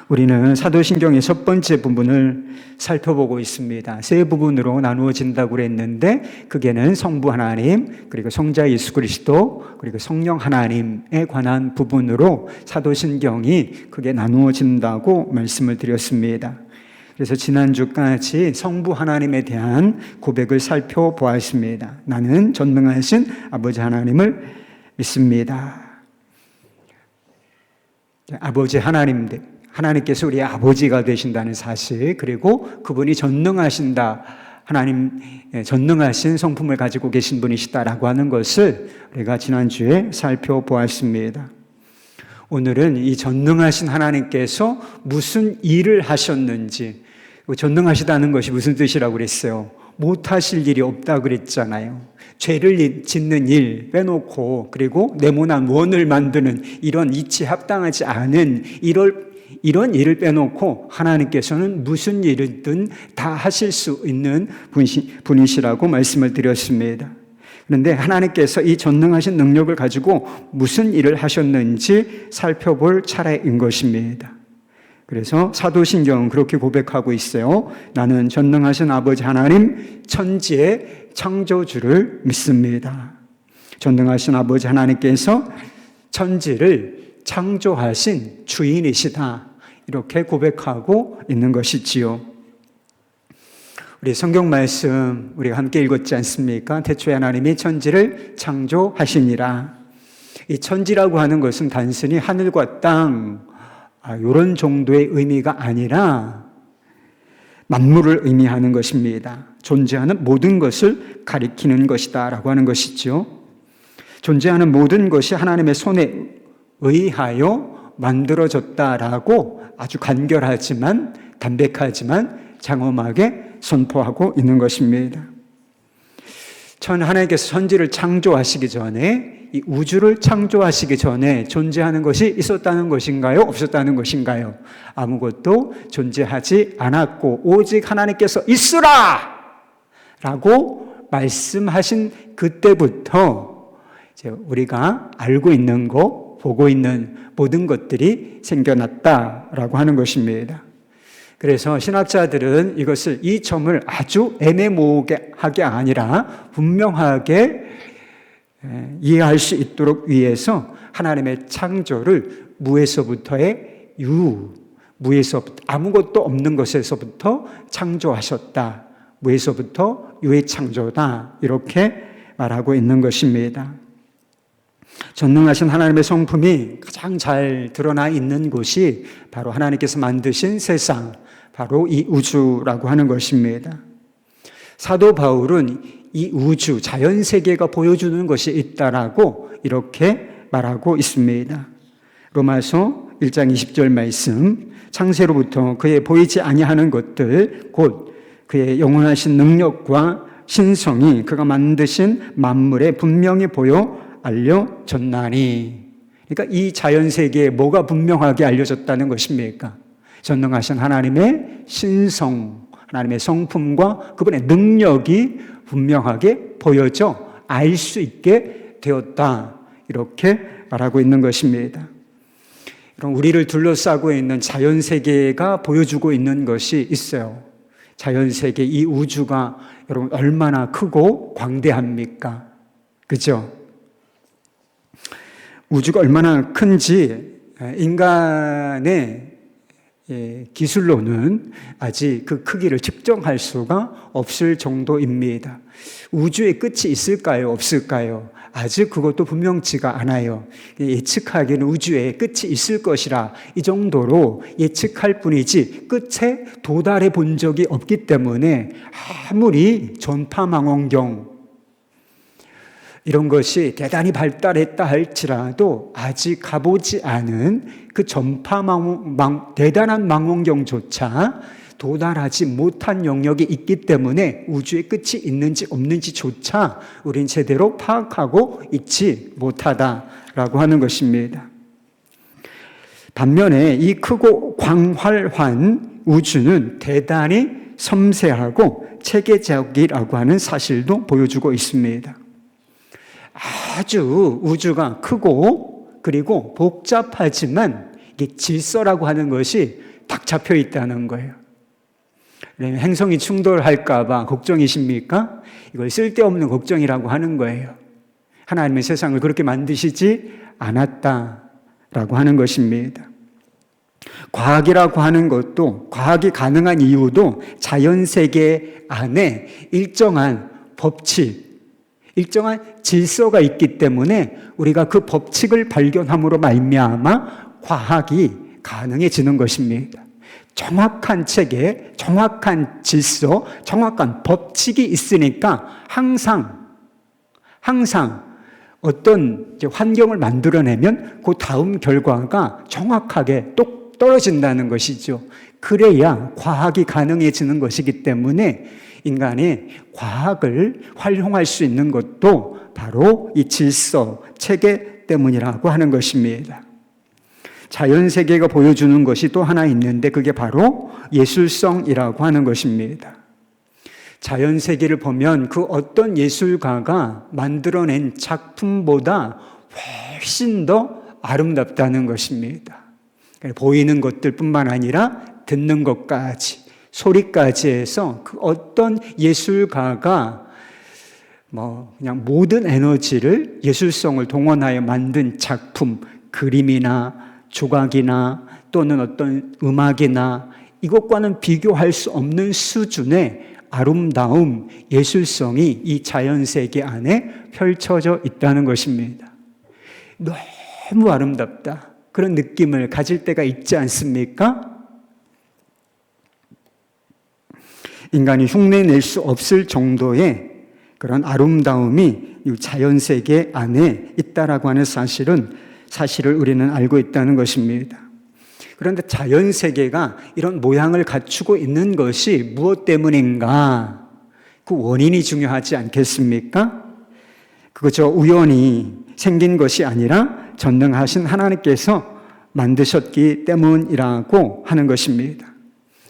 우리는 사도신경의 첫 번째 부분을 살펴보고 있습니다. 세 부분으로 나누어진다고 그랬는데 그게는 성부 하나님, 그리고 성자 예수 그리스도, 그리고 성령 하나님에 관한 부분으로 사도신경이 크게 나누어진다고 말씀을 드렸습니다. 그래서 지난주까지 성부 하나님에 대한 고백을 살펴보았습니다. 나는 전능하신 아버지 하나님을 믿습니다. 아버지 하나님께서 우리의 아버지가 되신다는 사실, 그리고 그분이 전능하신다, 하나님 전능하신 성품을 가지고 계신 분이시다라고 하는 것을 우리가 지난주에 살펴보았습니다. 오늘은 이 전능하신 하나님께서 무슨 일을 하셨는지, 전능하시다는 것이 무슨 뜻이라고 그랬어요? 못하실 일이 없다 그랬잖아요. 죄를 짓는 일 빼놓고, 그리고 네모난 원을 만드는 이런 이치에 합당하지 않은 이런 일을 빼놓고 하나님께서는 무슨 일이든 다 하실 수 있는 분이시라고 말씀을 드렸습니다. 그런데 하나님께서 이 전능하신 능력을 가지고 무슨 일을 하셨는지 살펴볼 차례인 것입니다. 그래서 사도신경은 그렇게 고백하고 있어요. 나는 전능하신 아버지 하나님 천지의 창조주를 믿습니다. 전능하신 아버지 하나님께서 천지를 창조하신 주인이시다, 이렇게 고백하고 있는 것이지요. 우리 성경 말씀 우리가 함께 읽었지 않습니까? 태초에 하나님이 천지를 창조하시니라. 이 천지라고 하는 것은 단순히 하늘과 땅 이런 정도의 의미가 아니라 만물을 의미하는 것입니다. 존재하는 모든 것을 가리키는 것이다 라고 하는 것이죠. 존재하는 모든 것이 하나님의 손에 의하여 만들어졌다라고 아주 간결하지만 담백하지만 장엄하게 선포하고 있는 것입니다. 하나님께서 천지를 창조하시기 전에, 이 우주를 창조하시기 전에 존재하는 것이 있었다는 것인가요? 없었다는 것인가요? 아무것도 존재하지 않았고 오직 하나님께서 있으라! 라고 말씀하신 그때부터 이제 우리가 알고 있는 것, 보고 있는 모든 것들이 생겨났다라고 하는 것입니다. 그래서 신학자들은 이 점을 아주 애매모호하게 아니라 분명하게 이해할 수 있도록 위해서 하나님의 창조를 무에서부터의 무에서부터 아무것도 없는 것에서부터 창조하셨다, 무에서부터 유의 창조다, 이렇게 말하고 있는 것입니다. 전능하신 하나님의 성품이 가장 잘 드러나 있는 곳이 바로 하나님께서 만드신 세상, 바로 이 우주라고 하는 것입니다. 사도 바울은 이 우주, 자연세계가 보여주는 것이 있다라고 이렇게 말하고 있습니다. 로마서 1장 20절 말씀, 창세로부터 그의 보이지 아니하는 것들, 곧 그의 영원하신 능력과 신성이 그가 만드신 만물에 분명히 보여 알려졌나니. 그러니까 이 자연세계에 뭐가 분명하게 알려졌다는 것입니까? 전능하신 하나님의 신성, 하나님의 성품과 그분의 능력이 분명하게 보여져 알 수 있게 되었다, 이렇게 말하고 있는 것입니다. 그럼 우리를 둘러싸고 있는 자연세계가 보여주고 있는 것이 있어요. 자연세계, 이 우주가 여러분 얼마나 크고 광대합니까? 그죠? 우주가 얼마나 큰지 인간의 기술로는 아직 그 크기를 측정할 수가 없을 정도입니다. 우주의 끝이 있을까요? 없을까요? 아직 그것도 분명치가 않아요. 예측하기에는 우주에 끝이 있을 것이라 이 정도로 예측할 뿐이지 끝에 도달해 본 적이 없기 때문에 아무리 전파망원경 이런 것이 대단히 발달했다 할지라도 아직 가보지 않은 그 대단한 망원경조차 도달하지 못한 영역이 있기 때문에 우주의 끝이 있는지 없는지조차 우린 제대로 파악하고 있지 못하다라고 하는 것입니다. 반면에 이 크고 광활한 우주는 대단히 섬세하고 체계적이라고 하는 사실도 보여주고 있습니다. 아주 우주가 크고 그리고 복잡하지만 이게 질서라고 하는 것이 딱 잡혀 있다는 거예요. 행성이 충돌할까봐 걱정이십니까? 이걸 쓸데없는 걱정이라고 하는 거예요. 하나님의 세상을 그렇게 만드시지 않았다라고 하는 것입니다. 과학이라고 하는 것도, 과학이 가능한 이유도 자연세계 안에 일정한 법칙, 일정한 질서가 있기 때문에 우리가 그 법칙을 발견함으로 말미암아 과학이 가능해지는 것입니다. 정확한 체계, 정확한 질서, 정확한 법칙이 있으니까 항상 어떤 환경을 만들어내면 그 다음 결과가 정확하게 똑 떨어진다는 것이죠. 그래야 과학이 가능해지는 것이기 때문에 인간이 과학을 활용할 수 있는 것도 바로 이 질서, 체계 때문이라고 하는 것입니다. 자연세계가 보여주는 것이 또 하나 있는데 그게 바로 예술성이라고 하는 것입니다. 자연세계를 보면 그 어떤 예술가가 만들어낸 작품보다 훨씬 더 아름답다는 것입니다. 보이는 것들뿐만 아니라 듣는 것까지, 소리까지 해서 그 어떤 예술가가 그냥 모든 에너지를, 예술성을 동원하여 만든 작품, 그림이나 조각이나 또는 어떤 음악이나 이것과는 비교할 수 없는 수준의 아름다움, 예술성이 이 자연세계 안에 펼쳐져 있다는 것입니다. 너무 아름답다. 그런 느낌을 가질 때가 있지 않습니까? 인간이 흉내낼 수 없을 정도의 그런 아름다움이 이 자연세계 안에 있다라고 하는 사실을 우리는 알고 있다는 것입니다. 그런데 자연세계가 이런 모양을 갖추고 있는 것이 무엇 때문인가? 그 원인이 중요하지 않겠습니까? 그저 우연히 생긴 것이 아니라 전능하신 하나님께서 만드셨기 때문이라고 하는 것입니다.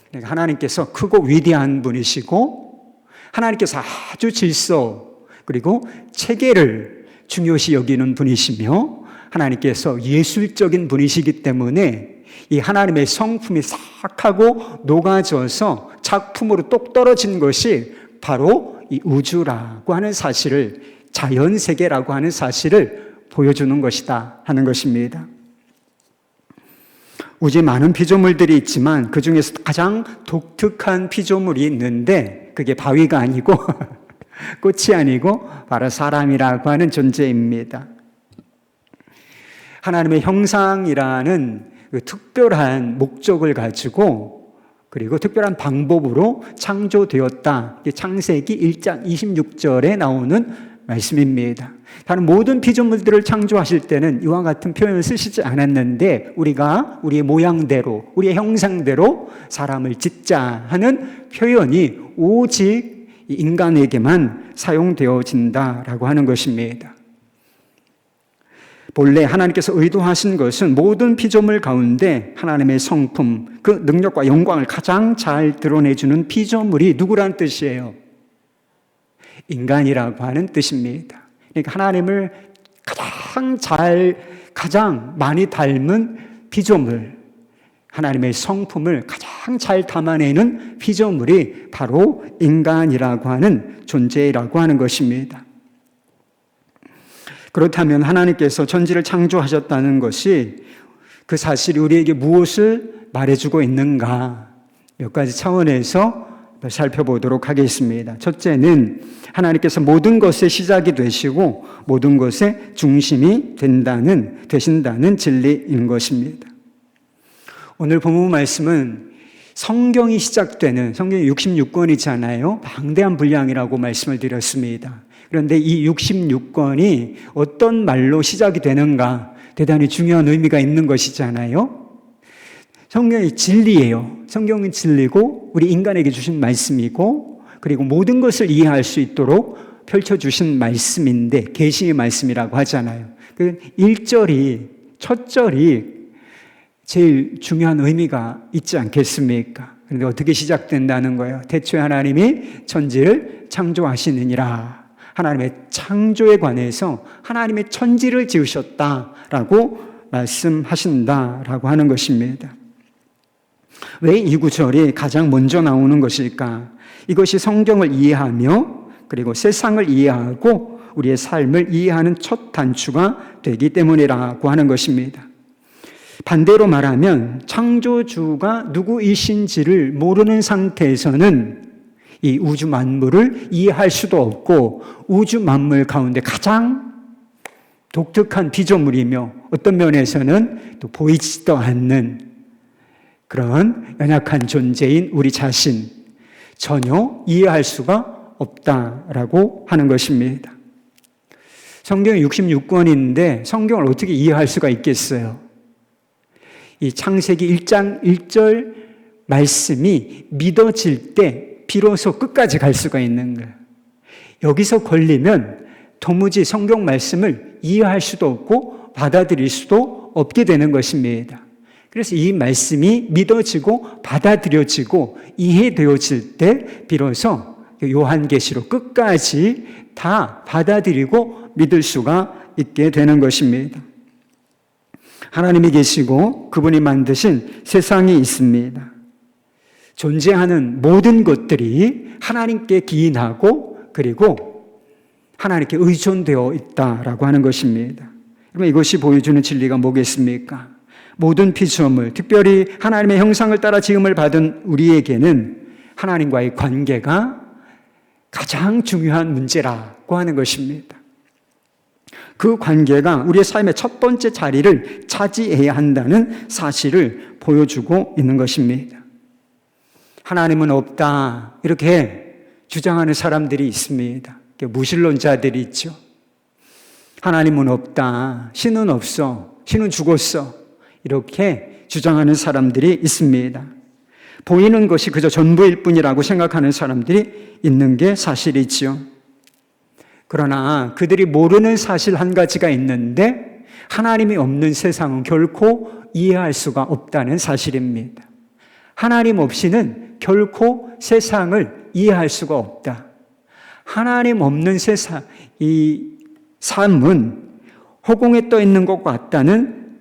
그러니까 하나님께서 크고 위대한 분이시고 하나님께서 아주 질서 그리고 체계를 중요시 여기는 분이시며 하나님께서 예술적인 분이시기 때문에 이 하나님의 성품이 싹 하고 녹아져서 작품으로 똑 떨어진 것이 바로 이 우주라고 하는 사실을, 자연세계라고 하는 사실을 보여주는 것이다 하는 것입니다. 우주에 많은 피조물들이 있지만 그 중에서 가장 독특한 피조물이 있는데 그게 바위가 아니고 꽃이 아니고 바로 사람이라고 하는 존재입니다. 하나님의 형상이라는 그 특별한 목적을 가지고 그리고 특별한 방법으로 창조되었다. 창세기 1장 26절에 나오는 말씀입니다. 다른 모든 피조물들을 창조하실 때는 이와 같은 표현을 쓰시지 않았는데 우리가 우리의 모양대로 우리의 형상대로 사람을 짓자 하는 표현이 오직 인간에게만 사용되어진다라고 하는 것입니다. 본래 하나님께서 의도하신 것은 모든 피조물 가운데 하나님의 성품, 그 능력과 영광을 가장 잘 드러내주는 피조물이 누구란 뜻이에요? 인간이라고 하는 뜻입니다. 그러니까 하나님을 가장 많이 닮은 피조물, 하나님의 성품을 가장 잘 담아내는 피조물이 바로 인간이라고 하는 존재라고 하는 것입니다. 그렇다면 하나님께서 천지를 창조하셨다는 것이 그 사실이 우리에게 무엇을 말해주고 있는가? 몇 가지 차원에서 살펴보도록 하겠습니다. 첫째는 하나님께서 모든 것의 시작이 되시고 모든 것의 중심이 되신다는 진리인 것입니다. 오늘 본문 말씀은 성경이 시작되는, 성경이 66권이잖아요. 방대한 분량이라고 말씀을 드렸습니다. 그런데 이 66권이 어떤 말로 시작이 되는가? 대단히 중요한 의미가 있는 것이잖아요. 성경이 진리예요. 성경은 진리고 우리 인간에게 주신 말씀이고 그리고 모든 것을 이해할 수 있도록 펼쳐주신 말씀인데 계시의 말씀이라고 하잖아요. 그 1절이, 첫 절이 제일 중요한 의미가 있지 않겠습니까? 그런데 어떻게 시작된다는 거예요? 태초에 하나님이 천지를 창조하시느니라. 하나님의 창조에 관해서 하나님의 천지를 지으셨다라고 말씀하신다라고 하는 것입니다. 왜 이 구절이 가장 먼저 나오는 것일까? 이것이 성경을 이해하며 그리고 세상을 이해하고 우리의 삶을 이해하는 첫 단추가 되기 때문이라고 하는 것입니다. 반대로 말하면 창조주가 누구이신지를 모르는 상태에서는 이 우주 만물을 이해할 수도 없고 우주 만물 가운데 가장 독특한 피조물이며 어떤 면에서는 또 보이지도 않는 그런 연약한 존재인 우리 자신 전혀 이해할 수가 없다라고 하는 것입니다. 성경이 66권인데 성경을 어떻게 이해할 수가 있겠어요? 이 창세기 1장 1절 말씀이 믿어질 때 비로소 끝까지 갈 수가 있는 거예요. 여기서 걸리면 도무지 성경 말씀을 이해할 수도 없고 받아들일 수도 없게 되는 것입니다. 그래서 이 말씀이 믿어지고 받아들여지고 이해되어질 때 비로소 요한계시록 끝까지 다 받아들이고 믿을 수가 있게 되는 것입니다. 하나님이 계시고 그분이 만드신 세상이 있습니다. 존재하는 모든 것들이 하나님께 기인하고 그리고 하나님께 의존되어 있다라고 하는 것입니다. 그러면 이것이 보여주는 진리가 뭐겠습니까? 모든 피조물, 특별히 하나님의 형상을 따라 지음을 받은 우리에게는 하나님과의 관계가 가장 중요한 문제라고 하는 것입니다. 그 관계가 우리의 삶의 첫 번째 자리를 차지해야 한다는 사실을 보여주고 있는 것입니다. 하나님은 없다 이렇게 주장하는 사람들이 있습니다. 무신론자들이 있죠. 하나님은 없다, 신은 없어, 신은 죽었어 이렇게 주장하는 사람들이 있습니다. 보이는 것이 그저 전부일 뿐이라고 생각하는 사람들이 있는 게 사실이지요. 그러나 그들이 모르는 사실 한 가지가 있는데 하나님이 없는 세상은 결코 이해할 수가 없다는 사실입니다. 하나님 없이는 결코 세상을 이해할 수가 없다. 하나님 없는 세상, 이 삶은 허공에 떠 있는 것 같다는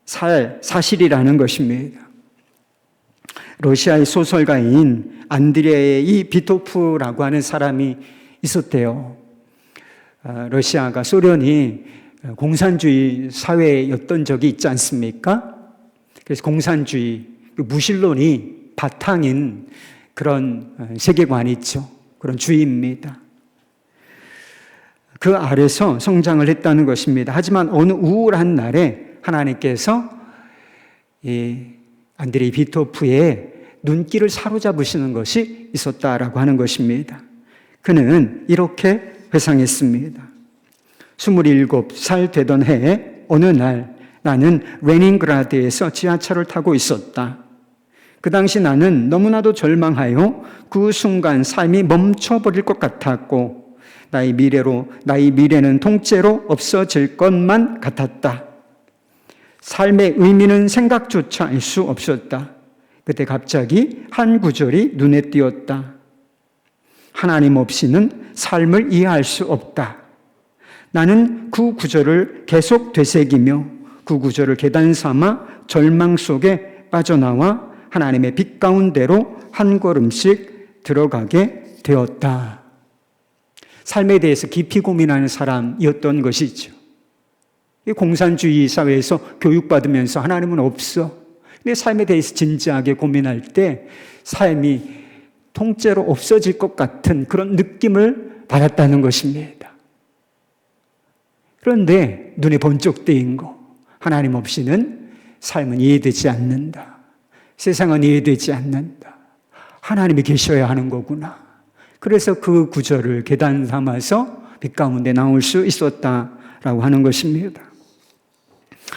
사실이라는 것입니다. 러시아의 소설가인 안드레이 비토프라고 하는 사람이 있었대요. 러시아가 소련이 공산주의 사회였던 적이 있지 않습니까? 그래서 공산주의, 무신론이 바탕인 그런 세계관이 있죠. 그런 주의입니다. 그 아래서 성장을 했다는 것입니다. 하지만 어느 우울한 날에 하나님께서 이 안드레이 비토프의 눈길을 사로잡으시는 것이 있었다라고 하는 것입니다. 그는 이렇게 회상했습니다. 27살 되던 해에 어느 날 나는 레닌그라드에서 지하철을 타고 있었다. 그 당시 나는 너무나도 절망하여 그 순간 삶이 멈춰버릴 것 같았고 나의 미래는 통째로 없어질 것만 같았다. 삶의 의미는 생각조차 알 수 없었다. 그때 갑자기 한 구절이 눈에 띄었다. 하나님 없이는 삶을 이해할 수 없다. 나는 그 구절을 계속 되새기며 그 구절을 계단 삼아 절망 속에 빠져나와 하나님의 빛 가운데로 한 걸음씩 들어가게 되었다. 삶에 대해서 깊이 고민하는 사람이었던 것이죠. 공산주의 사회에서 교육받으면서 하나님은 없어. 내 삶에 대해서 진지하게 고민할 때 삶이 통째로 없어질 것 같은 그런 느낌을 받았다는 것입니다. 그런데 눈에 번쩍 뜨인 거, 하나님 없이는 삶은 이해되지 않는다. 세상은 이해되지 않는다. 하나님이 계셔야 하는 거구나. 그래서 그 구절을 계단 삼아서 빛 가운데 나올 수 있었다라고 하는 것입니다.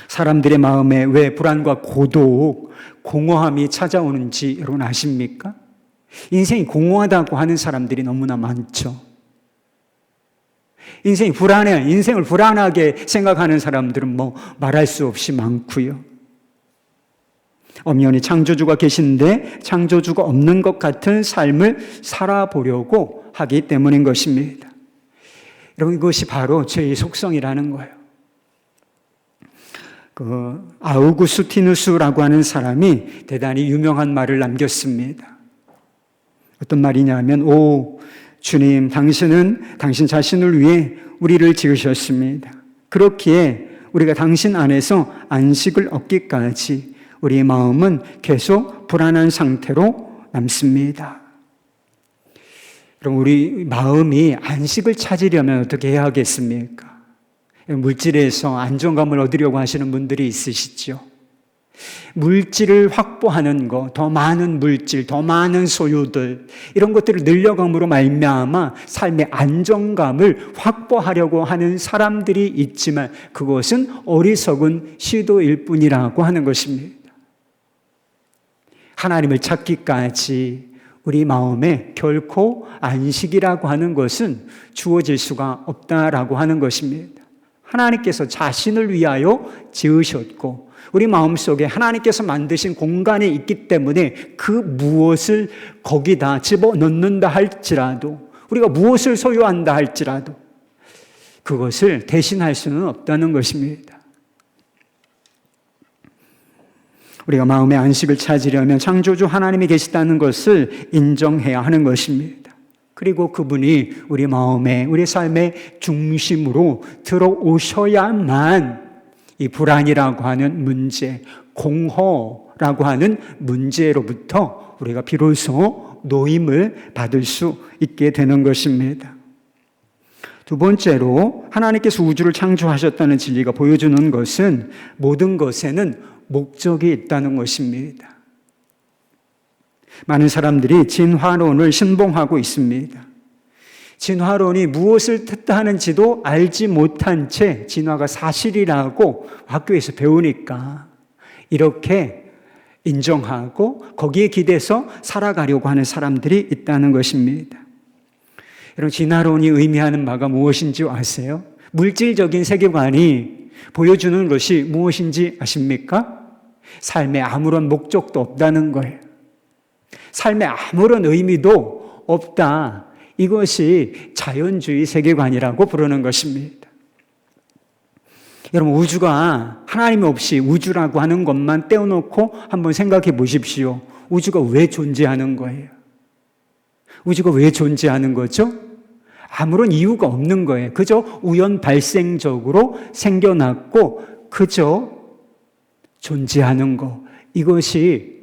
사람들의 마음에 왜 불안과 고독, 공허함이 찾아오는지 여러분 아십니까? 인생이 공허하다고 하는 사람들이 너무나 많죠. 인생이 불안해, 인생을 불안하게 생각하는 사람들은 뭐 말할 수 없이 많고요. 엄연히 창조주가 계신데 창조주가 없는 것 같은 삶을 살아보려고 하기 때문인 것입니다. 여러분, 이것이 바로 죄의 속성이라는 거예요. 아우구스티누스라고 하는 사람이 대단히 유명한 말을 남겼습니다. 어떤 말이냐면, 오 주님, 당신은 당신 자신을 위해 우리를 지으셨습니다. 그렇기에 우리가 당신 안에서 안식을 얻기까지 우리의 마음은 계속 불안한 상태로 남습니다. 그럼 우리 마음이 안식을 찾으려면 어떻게 해야 하겠습니까? 물질에서 안정감을 얻으려고 하시는 분들이 있으시죠. 물질을 확보하는 것, 더 많은 물질, 더 많은 소유들, 이런 것들을 늘려감으로 말미암아 삶의 안정감을 확보하려고 하는 사람들이 있지만 그것은 어리석은 시도일 뿐이라고 하는 것입니다. 하나님을 찾기까지 우리 마음에 결코 안식이라고 하는 것은 주어질 수가 없다라고 하는 것입니다. 하나님께서 자신을 위하여 지으셨고 우리 마음속에 하나님께서 만드신 공간이 있기 때문에 그 무엇을 거기다 집어넣는다 할지라도, 우리가 무엇을 소유한다 할지라도 그것을 대신할 수는 없다는 것입니다. 우리가 마음의 안식을 찾으려면 창조주 하나님이 계시다는 것을 인정해야 하는 것입니다. 그리고 그분이 우리 마음에, 우리 삶의 중심으로 들어오셔야만 이 불안이라고 하는 문제, 공허라고 하는 문제로부터 우리가 비로소 노임을 받을 수 있게 되는 것입니다. 두 번째로 하나님께서 우주를 창조하셨다는 진리가 보여주는 것은 모든 것에는 목적이 있다는 것입니다. 많은 사람들이 진화론을 신봉하고 있습니다. 진화론이 무엇을 뜻하는지도 알지 못한 채 진화가 사실이라고 학교에서 배우니까 이렇게 인정하고 거기에 기대서 살아가려고 하는 사람들이 있다는 것입니다. 여러분, 진화론이 의미하는 바가 무엇인지 아세요? 물질적인 세계관이 보여주는 것이 무엇인지 아십니까? 삶에 아무런 목적도 없다는 거예요. 삶에 아무런 의미도 없다. 이것이 자연주의 세계관이라고 부르는 것입니다. 여러분, 우주가 하나님 없이 우주라고 하는 것만 떼어놓고 한번 생각해 보십시오. 우주가 왜 존재하는 거예요? 우주가 왜 존재하는 거죠? 아무런 이유가 없는 거예요. 그저 우연 발생적으로 생겨났고 그저 존재하는 것, 이것이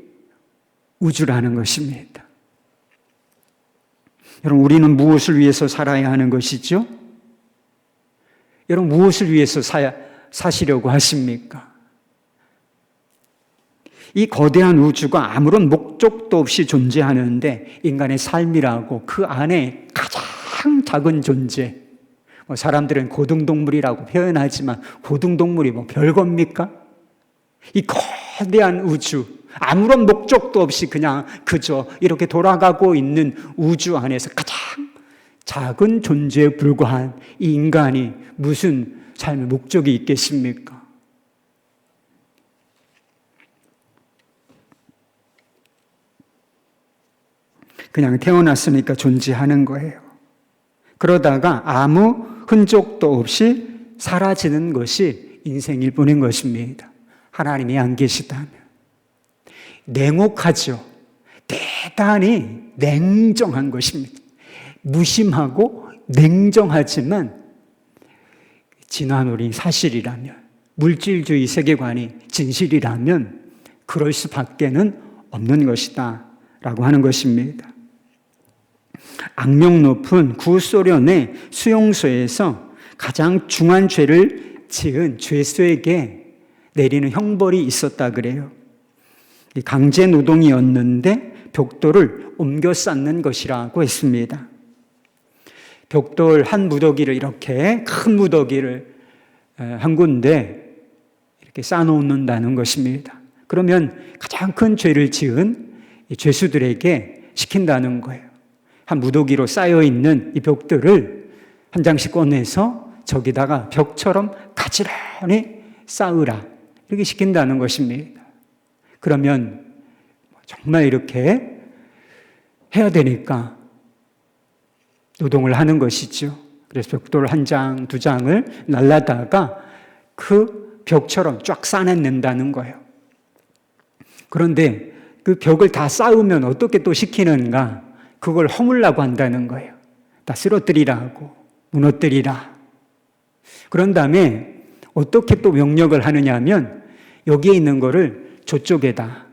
우주라는 것입니다. 여러분, 우리는 무엇을 위해서 살아야 하는 것이죠? 여러분, 무엇을 위해서 사시려고 하십니까? 이 거대한 우주가 아무런 목적도 없이 존재하는데 인간의 삶이라고 그 안에 가장 작은 존재, 사람들은 고등동물이라고 표현하지만 고등동물이 별겁니까? 이 거대한 우주, 아무런 목적도 없이 그냥 그저 이렇게 돌아가고 있는 우주 안에서 가장 작은 존재에 불과한 이 인간이 무슨 삶의 목적이 있겠습니까? 그냥 태어났으니까 존재하는 거예요. 그러다가 아무 흔적도 없이 사라지는 것이 인생일 뿐인 것입니다. 하나님이 안 계시다면. 냉혹하죠. 대단히 냉정한 것입니다. 무심하고 냉정하지만 진화론이 사실이라면, 물질주의 세계관이 진실이라면 그럴 수밖에는 없는 것이다 라고 하는 것입니다. 악명 높은 구소련의 수용소에서 가장 중한 죄를 지은 죄수에게 내리는 형벌이 있었다 그래요. 강제 노동이었는데 벽돌을 옮겨 쌓는 것이라고 했습니다. 벽돌 한 무더기를, 이렇게 큰 무더기를 한 군데 이렇게 쌓아놓는다는 것입니다. 그러면 가장 큰 죄를 지은 이 죄수들에게 시킨다는 거예요. 한 무더기로 쌓여있는 이 벽돌을 한 장씩 꺼내서 저기다가 벽처럼 가지런히 쌓으라, 이렇게 시킨다는 것입니다. 그러면 정말 이렇게 해야 되니까 노동을 하는 것이죠. 그래서 벽돌 한 장, 두 장을 날라다가 그 벽처럼 쫙 쌓아낸다는 거예요. 그런데 그 벽을 다 쌓으면 어떻게 또 시키는가? 그걸 허물라고 한다는 거예요. 다 쓰러뜨리라 하고 무너뜨리라. 그런 다음에 어떻게 또 명령을 하느냐 하면 여기에 있는 거를 저쪽에다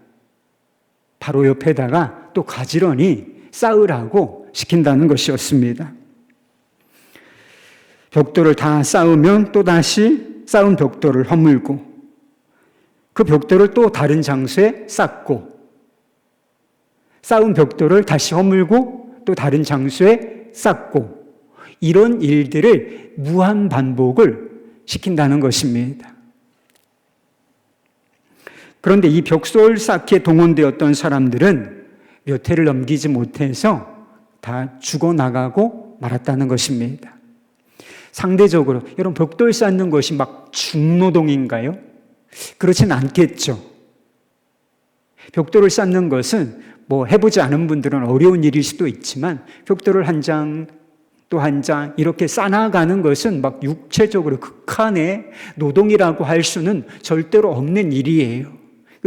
바로 옆에다가 또 가지런히 쌓으라고 시킨다는 것이었습니다. 벽돌을 다 쌓으면 또 다시 쌓은 벽돌을 허물고 그 벽돌을 또 다른 장소에 쌓고 쌓은 벽돌을 다시 허물고 또 다른 장소에 쌓고 이런 일들을 무한 반복을 시킨다는 것입니다. 그런데 이 벽돌 쌓기에 동원되었던 사람들은 몇 해를 넘기지 못해서 다 죽어나가고 말았다는 것입니다. 상대적으로 여러분 벽돌 쌓는 것이 막 중노동인가요? 그렇진 않겠죠. 벽돌을 쌓는 것은 뭐 해보지 않은 분들은 어려운 일일 수도 있지만 벽돌을 한 장 또 한 장 이렇게 쌓아가는 것은 막 육체적으로 극한의 노동이라고 할 수는 절대로 없는 일이에요.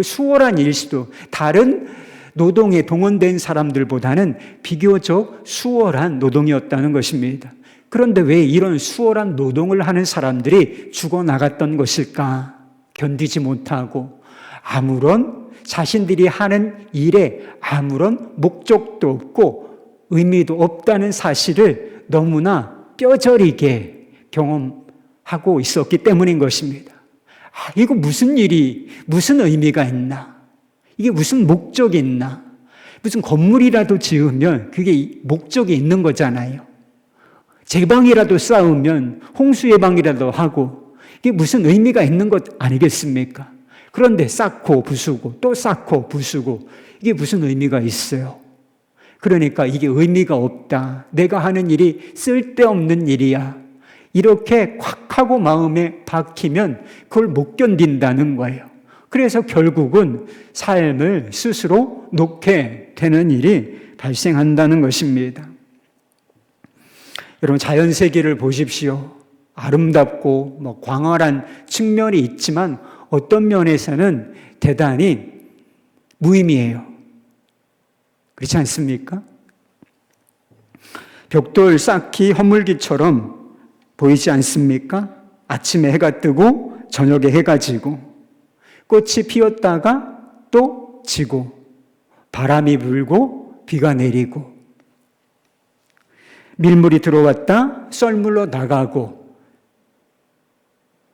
수월한 일 수도 다른 노동에 동원된 사람들보다는 비교적 수월한 노동이었다는 것입니다. 그런데 왜 이런 수월한 노동을 하는 사람들이 죽어나갔던 것일까? 견디지 못하고 아무런 자신들이 하는 일에 아무런 목적도 없고 의미도 없다는 사실을 너무나 뼈저리게 경험하고 있었기 때문인 것입니다. 이거 무슨 일이, 무슨 의미가 있나? 이게 무슨 목적이 있나? 무슨 건물이라도 지으면 그게 목적이 있는 거잖아요. 제 방이라도 쌓으면 홍수 예방이라도 하고 이게 무슨 의미가 있는 것 아니겠습니까? 그런데 쌓고 부수고 또 쌓고 부수고 이게 무슨 의미가 있어요? 그러니까 이게 의미가 없다. 내가 하는 일이 쓸데없는 일이야. 이렇게 콱 하고 마음에 박히면 그걸 못 견딘다는 거예요. 그래서 결국은 삶을 스스로 놓게 되는 일이 발생한다는 것입니다. 여러분 자연세계를 보십시오. 아름답고 광활한 측면이 있지만 어떤 면에서는 대단히 무의미해요. 그렇지 않습니까? 벽돌 쌓기 허물기처럼 보이지 않습니까? 아침에 해가 뜨고 저녁에 해가 지고 꽃이 피었다가 또 지고 바람이 불고 비가 내리고 밀물이 들어왔다 썰물로 나가고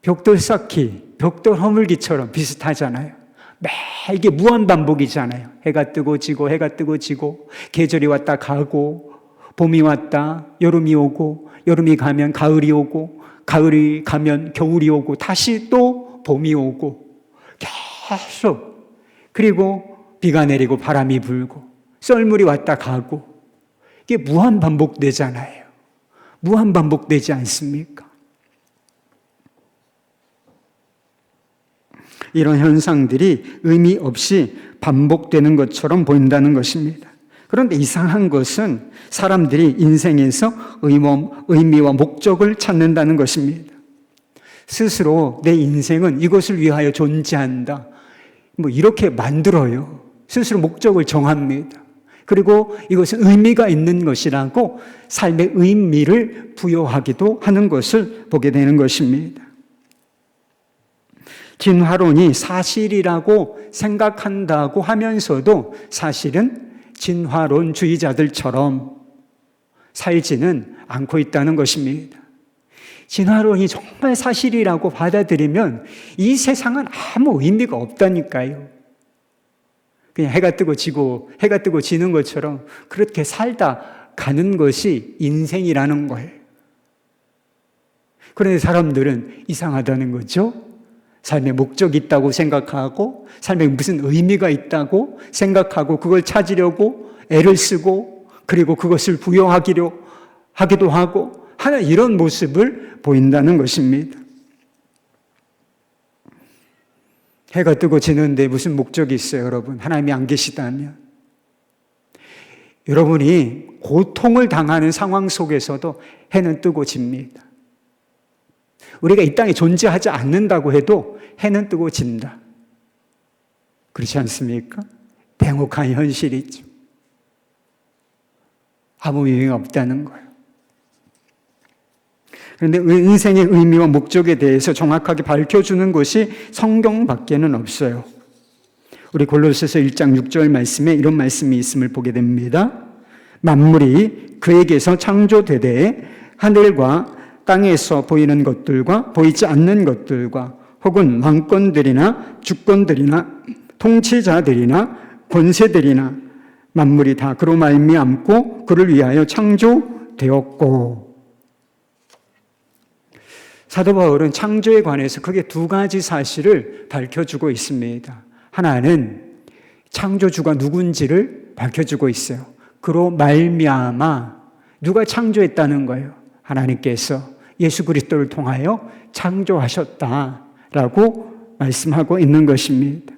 벽돌 쌓기, 벽돌 허물기처럼 비슷하잖아요. 매일 이게 무한반복이잖아요. 해가 뜨고 지고 해가 뜨고 지고 계절이 왔다 가고 봄이 왔다 여름이 오고 여름이 가면 가을이 오고 가을이 가면 겨울이 오고 다시 또 봄이 오고 계속 그리고 비가 내리고 바람이 불고 썰물이 왔다 가고 이게 무한반복되잖아요. 무한반복되지 않습니까? 이런 현상들이 의미 없이 반복되는 것처럼 보인다는 것입니다. 그런데 이상한 것은 사람들이 인생에서 의미와 목적을 찾는다는 것입니다. 스스로 내 인생은 이것을 위하여 존재한다. 이렇게 만들어요. 스스로 목적을 정합니다. 그리고 이것은 의미가 있는 것이라고 삶의 의미를 부여하기도 하는 것을 보게 되는 것입니다. 진화론이 사실이라고 생각한다고 하면서도 사실은 진화론주의자들처럼 살지는 않고 있다는 것입니다. 진화론이 정말 사실이라고 받아들이면 이 세상은 아무 의미가 없다니까요. 그냥 해가 뜨고 지고 해가 뜨고 지는 것처럼 그렇게 살다 가는 것이 인생이라는 거예요. 그런데 사람들은 이상하다는 거죠. 삶에 목적이 있다고 생각하고 삶에 무슨 의미가 있다고 생각하고 그걸 찾으려고 애를 쓰고 그리고 그것을 부여하기도 하고 하는 이런 모습을 보인다는 것입니다. 해가 뜨고 지는데 무슨 목적이 있어요, 여러분? 하나님이 안 계시다면. 여러분이 고통을 당하는 상황 속에서도 해는 뜨고 집니다. 우리가 이 땅에 존재하지 않는다고 해도 해는 뜨고 진다. 그렇지 않습니까? 냉혹한 현실이죠. 아무 의미가 없다는 거예요. 그런데 인생의 의미와 목적에 대해서 정확하게 밝혀주는 것이 성경밖에는 없어요. 우리 골로새서 1장 6절 말씀에 이런 말씀이 있음을 보게 됩니다. 만물이 그에게서 창조되되 하늘과 땅에서 보이는 것들과 보이지 않는 것들과 혹은 왕권들이나 주권들이나 통치자들이나 권세들이나 만물이 다 그로 말미암고 그를 위하여 창조되었고. 사도 바울은 창조에 관해서 크게 두 가지 사실을 밝혀주고 있습니다. 하나는 창조주가 누군지를 밝혀주고 있어요. 그로 말미암아 누가 창조했다는 거예요. 하나님께서 예수 그리스도를 통하여 창조하셨다라고 말씀하고 있는 것입니다.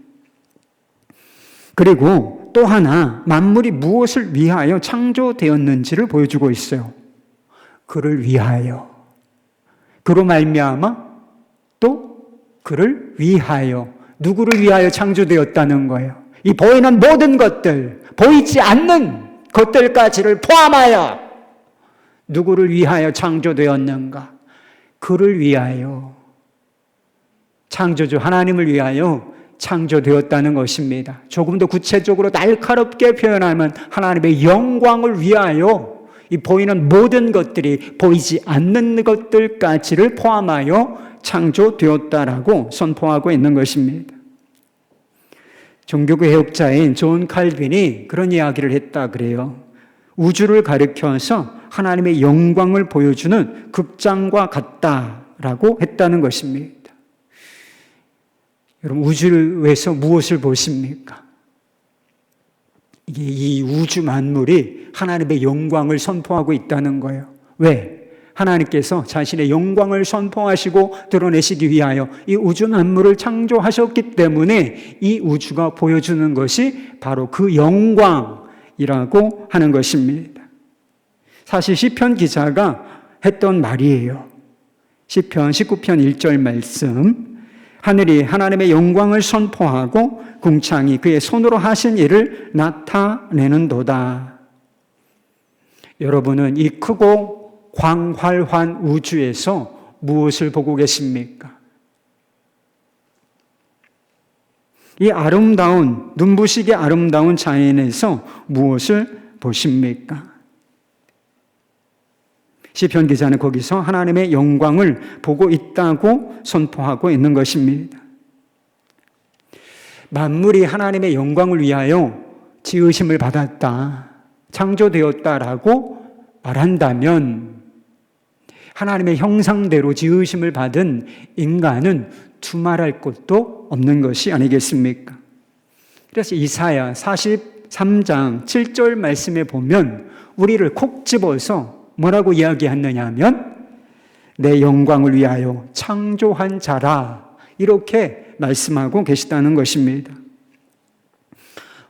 그리고 또 하나 만물이 무엇을 위하여 창조되었는지를 보여주고 있어요. 그를 위하여. 그로 말미암아 또 그를 위하여. 누구를 위하여 창조되었다는 거예요? 이 보이는 모든 것들, 보이지 않는 것들까지를 포함하여 누구를 위하여 창조되었는가? 그를 위하여. 창조주 하나님을 위하여 창조되었다는 것입니다. 조금 더 구체적으로 날카롭게 표현하면 하나님의 영광을 위하여 이 보이는 모든 것들이 보이지 않는 것들까지를 포함하여 창조되었다라고 선포하고 있는 것입니다. 종교교 해역자인 존 칼빈이 그런 이야기를 했다 그래요. 우주를 가리켜서 하나님의 영광을 보여주는 극장과 같다라고 했다는 것입니다. 여러분, 우주에서 무엇을 보십니까? 이 우주 만물이 하나님의 영광을 선포하고 있다는 거예요. 왜? 하나님께서 자신의 영광을 선포하시고 드러내시기 위하여 이 우주 만물을 창조하셨기 때문에 이 우주가 보여주는 것이 바로 그 영광이라고 하는 것입니다. 사실 시편 기자가 했던 말이에요. 시편 19편 1절 말씀. 하늘이 하나님의 영광을 선포하고 궁창이 그의 손으로 하신 일을 나타내는도다. 여러분은 이 크고 광활한 우주에서 무엇을 보고 계십니까? 이 아름다운, 눈부시게 아름다운 자연에서 무엇을 보십니까? 시편 기자는 거기서 하나님의 영광을 보고 있다고 선포하고 있는 것입니다. 만물이 하나님의 영광을 위하여 지으심을 받았다, 창조되었다라고 말한다면 하나님의 형상대로 지으심을 받은 인간은 두말할 것도 없는 것이 아니겠습니까? 그래서 이사야 43장 7절 말씀에 보면 우리를 콕 집어서 뭐라고 이야기했느냐 하면 내 영광을 위하여 창조한 자라, 이렇게 말씀하고 계시다는 것입니다.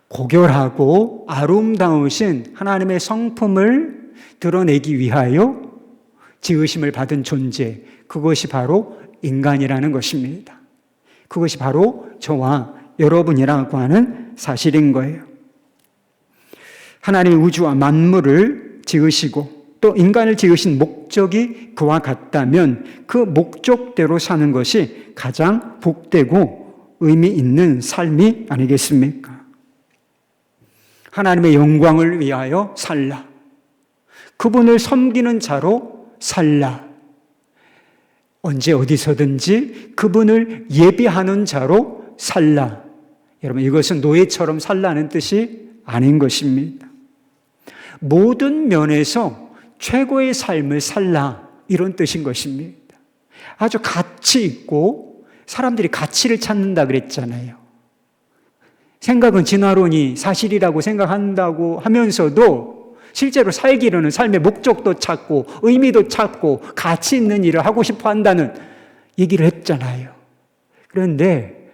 고결하고 아름다우신 하나님의 성품을 드러내기 위하여 지으심을 받은 존재, 그것이 바로 인간이라는 것입니다. 그것이 바로 저와 여러분이라고 하는 사실인 거예요. 하나님의 우주와 만물을 지으시고 또 인간을 지으신 목적이 그와 같다면 그 목적대로 사는 것이 가장 복되고 의미 있는 삶이 아니겠습니까? 하나님의 영광을 위하여 살라. 그분을 섬기는 자로 살라. 언제 어디서든지 그분을 예비하는 자로 살라. 여러분, 이것은 노예처럼 살라는 뜻이 아닌 것입니다. 모든 면에서 최고의 삶을 살라, 이런 뜻인 것입니다. 아주 가치 있고 사람들이 가치를 찾는다 그랬잖아요. 생각은 진화론이 사실이라고 생각한다고 하면서도 실제로 살기로는 삶의 목적도 찾고 의미도 찾고 가치 있는 일을 하고 싶어 한다는 얘기를 했잖아요. 그런데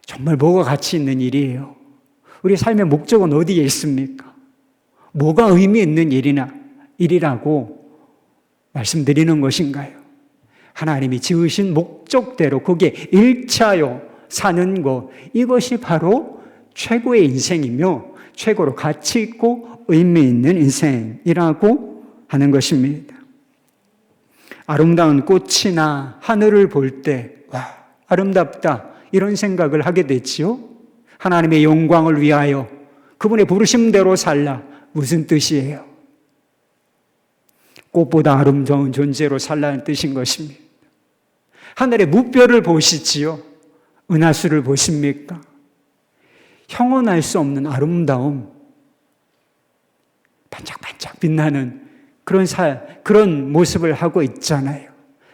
정말 뭐가 가치 있는 일이에요? 우리 삶의 목적은 어디에 있습니까? 뭐가 의미 있는 일이라고 말씀드리는 것인가요? 하나님이 지으신 목적대로 거기에 일치하여 사는 것, 이것이 바로 최고의 인생이며 최고로 가치 있고 의미 있는 인생이라고 하는 것입니다. 아름다운 꽃이나 하늘을 볼 때 와, 아름답다 이런 생각을 하게 됐지요. 하나님의 영광을 위하여 그분의 부르심대로 살라, 무슨 뜻이에요? 꽃보다 아름다운 존재로 살라는 뜻인 것입니다. 하늘의 무별을 보시지요. 은하수를 보십니까? 형언할 수 없는 아름다움, 반짝반짝 빛나는 그런 모습을 하고 있잖아요.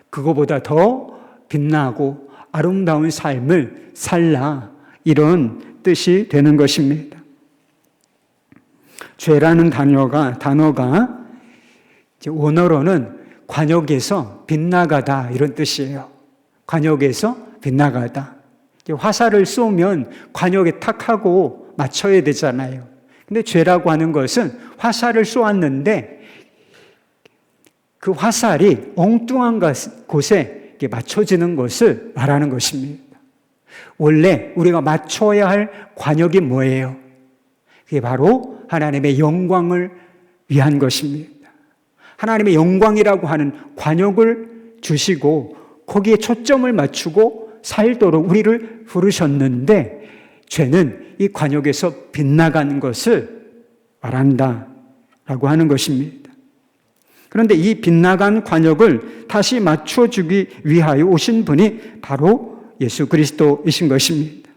그거보다 더 빛나고 아름다운 삶을 살라, 이런 뜻이 되는 것입니다. 죄라는 단어가 원어로는 관역에서 빗나가다 이런 뜻이에요. 관역에서 빗나가다. 화살을 쏘면 관역에 탁 하고 맞춰야 되잖아요. 근데 죄라고 하는 것은 화살을 쏘았는데 그 화살이 엉뚱한 곳에 맞춰지는 것을 말하는 것입니다. 원래 우리가 맞춰야 할 관역이 뭐예요? 그게 바로 하나님의 영광을 위한 것입니다. 하나님의 영광이라고 하는 관역을 주시고 거기에 초점을 맞추고 살도록 우리를 부르셨는데 죄는 이 관역에서 빗나가는 것을 말한다라고 하는 것입니다. 그런데 이 빗나간 관역을 다시 맞춰주기 위하여 오신 분이 바로 예수 그리스도이신 것입니다.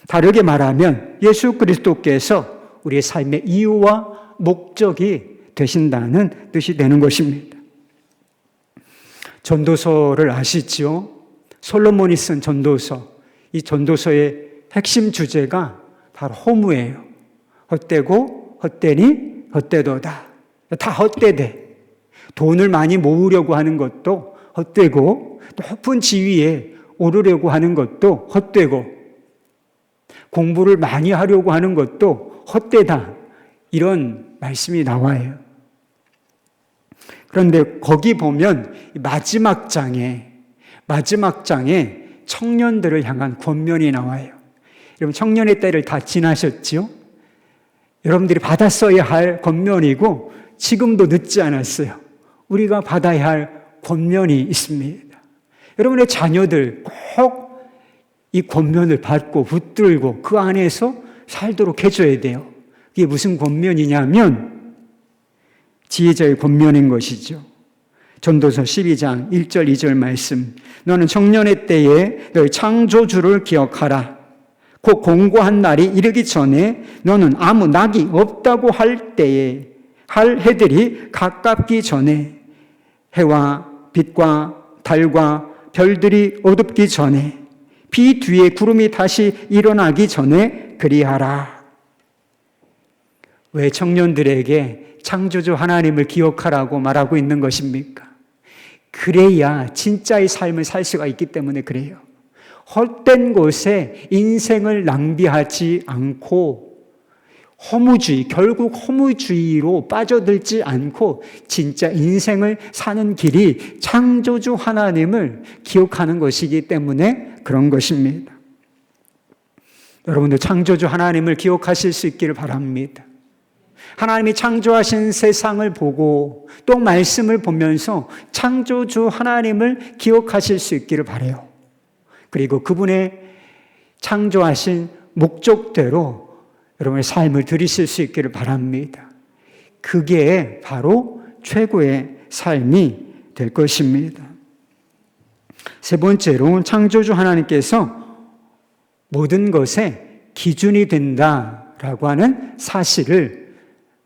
다르게 말하면 예수 그리스도께서 우리의 삶의 이유와 목적이 되신다는 뜻이 되는 것입니다. 전도서를 아시지요? 솔로몬이 쓴 전도서, 이 전도서의 핵심 주제가 바로 허무예요. 헛되고 헛되니 헛되도다. 다 헛되대. 돈을 많이 모으려고 하는 것도 헛되고, 높은 지위에 오르려고 하는 것도 헛되고, 공부를 많이 하려고 하는 것도 헛되다. 이런 말씀이 나와요. 그런데 거기 보면 마지막 장에 청년들을 향한 권면이 나와요. 여러분, 청년의 때를 다 지나셨죠? 여러분들이 받았어야 할 권면이고 지금도 늦지 않았어요. 우리가 받아야 할 권면이 있습니다. 여러분의 자녀들 꼭 이 권면을 받고 붙들고 그 안에서 살도록 해줘야 돼요. 이게 무슨 권면이냐면 지혜자의 권면인 것이죠. 전도서 12장 1절 2절 말씀. 너는 청년의 때에 너의 창조주를 기억하라. 곧 공고한 날이 이르기 전에 너는 아무 낙이 없다고 할 때에 할 해들이 가깝기 전에 해와 빛과 달과 별들이 어둡기 전에 비 뒤에 구름이 다시 일어나기 전에 그리하라. 왜 청년들에게 창조주 하나님을 기억하라고 말하고 있는 것입니까? 그래야 진짜의 삶을 살 수가 있기 때문에 그래요. 헛된 곳에 인생을 낭비하지 않고 결국 허무주의로 빠져들지 않고 진짜 인생을 사는 길이 창조주 하나님을 기억하는 것이기 때문에 그런 것입니다. 여러분들 창조주 하나님을 기억하실 수 있기를 바랍니다. 하나님이 창조하신 세상을 보고 또 말씀을 보면서 창조주 하나님을 기억하실 수 있기를 바라요. 그리고 그분의 창조하신 목적대로 여러분의 삶을 들이실 수 있기를 바랍니다. 그게 바로 최고의 삶이 될 것입니다. 세 번째로 창조주 하나님께서 모든 것의 기준이 된다라고 하는 사실을